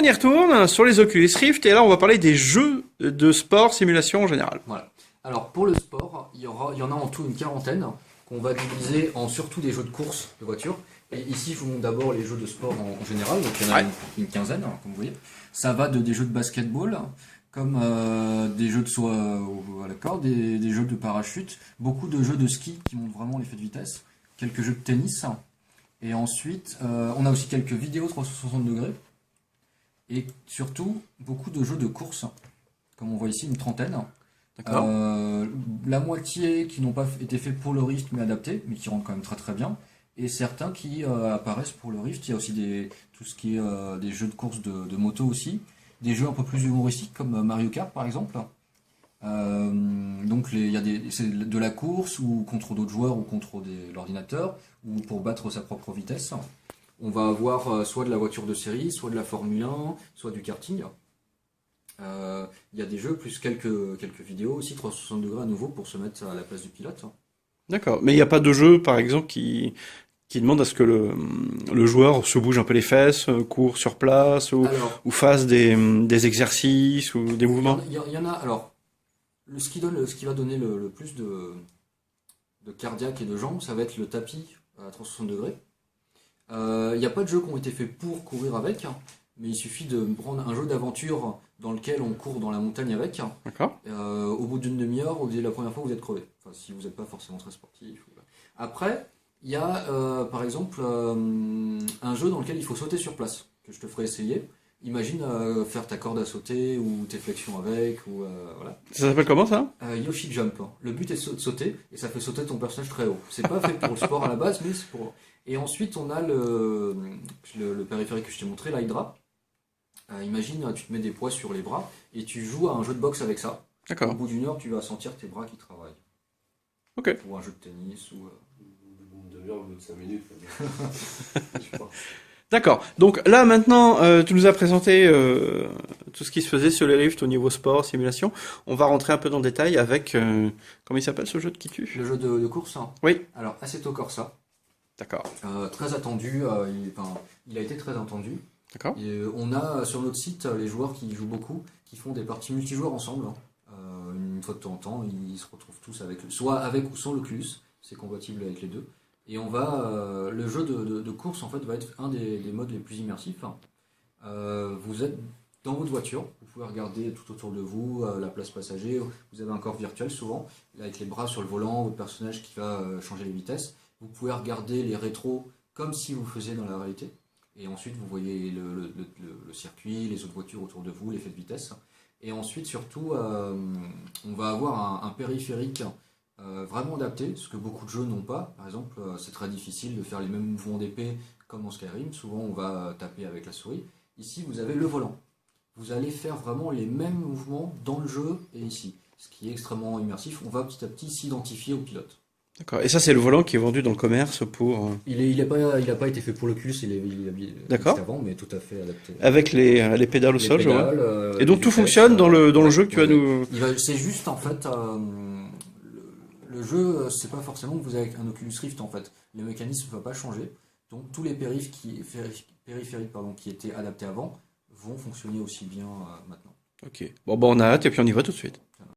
on y retourne sur les Oculus Rift et là on va parler des jeux de sport simulation en général. Voilà. Alors pour le sport, il y en a en tout une quarantaine qu'on va diviser en surtout des jeux de course de voiture. Et ici, je vous montre d'abord les jeux de sport en général. Donc il y en a une quinzaine, comme vous voyez. Ça va de des jeux de basketball, comme des jeux de saut à la corde, des jeux de parachute, beaucoup de jeux de ski qui montrent vraiment l'effet de vitesse, quelques jeux de tennis. Et ensuite, on a aussi quelques vidéos 360 degrés. Et surtout, beaucoup de jeux de course, comme on voit ici, une trentaine. D'accord. La moitié qui n'ont pas été faits pour le Rift, mais adaptés, mais qui rendent quand même très très bien. Et certains qui apparaissent pour le Rift. Il y a aussi tout ce qui est des jeux de course de moto aussi. Des jeux un peu plus humoristiques, comme Mario Kart par exemple. Donc il y a c'est de la course, ou contre d'autres joueurs, ou contre l'ordinateur, ou pour battre sa propre vitesse. On va avoir soit de la voiture de série, soit de la Formule 1, soit du karting. Il y a des jeux, plus quelques vidéos aussi, 360 degrés à nouveau, pour se mettre à la place du pilote. D'accord. Mais il n'y a pas de jeu, par exemple, qui demande à ce que le joueur se bouge un peu les fesses, court sur place, Alors, ou fasse des exercices ou des mouvements. il y en a. Alors, ce qui va donner le plus de cardiaque et de jambes, ça va être le tapis à 360 degrés. Il n'y a pas de jeux qui ont été faits pour courir avec, mais il suffit de prendre un jeu d'aventure dans lequel on court dans la montagne avec. D'accord. Au bout d'une demi-heure, la première fois, vous êtes crevé. Enfin, si vous n'êtes pas forcément très sportif. Après, il y a par exemple un jeu dans lequel il faut sauter sur place, que je te ferai essayer. Imagine faire ta corde à sauter ou tes flexions avec, ou voilà. Ça s'appelle comment ça? Yoshi Jump. Le but est de sauter et ça fait sauter ton personnage très haut. C'est pas fait pour le sport à la base, mais c'est pour. Et ensuite, on a le périphérique que je t'ai montré, l'Hydra. Imagine, tu te mets des poids sur les bras et tu joues à un jeu de boxe avec ça. Au D'accord. bout d'une heure, tu vas sentir tes bras qui travaillent. Ok. Ou un jeu de tennis, ou. Une demi-heure au bout de 5 minutes. Je pense. D'accord. Donc là maintenant, tu nous as présenté tout ce qui se faisait sur les Rift au niveau sport, simulation. On va rentrer un peu dans le détail avec comment il s'appelle ce jeu de qui tue? Le jeu de course, hein. Oui. Alors, Assetto Corsa. D'accord. Très attendu. Il a été très attendu. D'accord. Et on a sur notre site les joueurs qui jouent beaucoup, qui font des parties multijoueurs ensemble. Une fois de temps en temps, ils se retrouvent tous soit avec ou sans l'Oculus, c'est compatible avec les deux. Et le jeu de course en fait va être un des modes les plus immersifs. Vous êtes dans votre voiture, vous pouvez regarder tout autour de vous, la place passager, vous avez un corps virtuel souvent, avec les bras sur le volant, votre personnage qui va changer les vitesses. Vous pouvez regarder les rétros comme si vous le faisiez dans la réalité. Et ensuite, vous voyez le circuit, les autres voitures autour de vous, l'effet de vitesse. Et ensuite, surtout, on va avoir un périphérique vraiment adapté, ce que beaucoup de jeux n'ont pas. Par exemple, c'est très difficile de faire les mêmes mouvements d'épée comme en Skyrim. Souvent, on va taper avec la souris. Ici, vous avez le volant. Vous allez faire vraiment les mêmes mouvements dans le jeu et ici. Ce qui est extrêmement immersif. On va petit à petit s'identifier au pilote. D'accord. Et ça, c'est le volant qui est vendu dans le commerce pour. Il a pas été fait pour l'Oculus, il D'accord. avant, mais tout à fait adapté. Avec les pédales au Les sol, je vois. pédales, Et donc les tout vitesses, fonctionne dans le jeu que tu vas ouais. nous. C'est juste en fait le jeu, c'est pas forcément que vous avez un Oculus Rift en fait. Le mécanisme ne va pas changer. Donc tous les périphériques qui étaient adaptés avant vont fonctionner aussi bien maintenant. Ok. Bon, on a hâte et puis on y va tout de suite.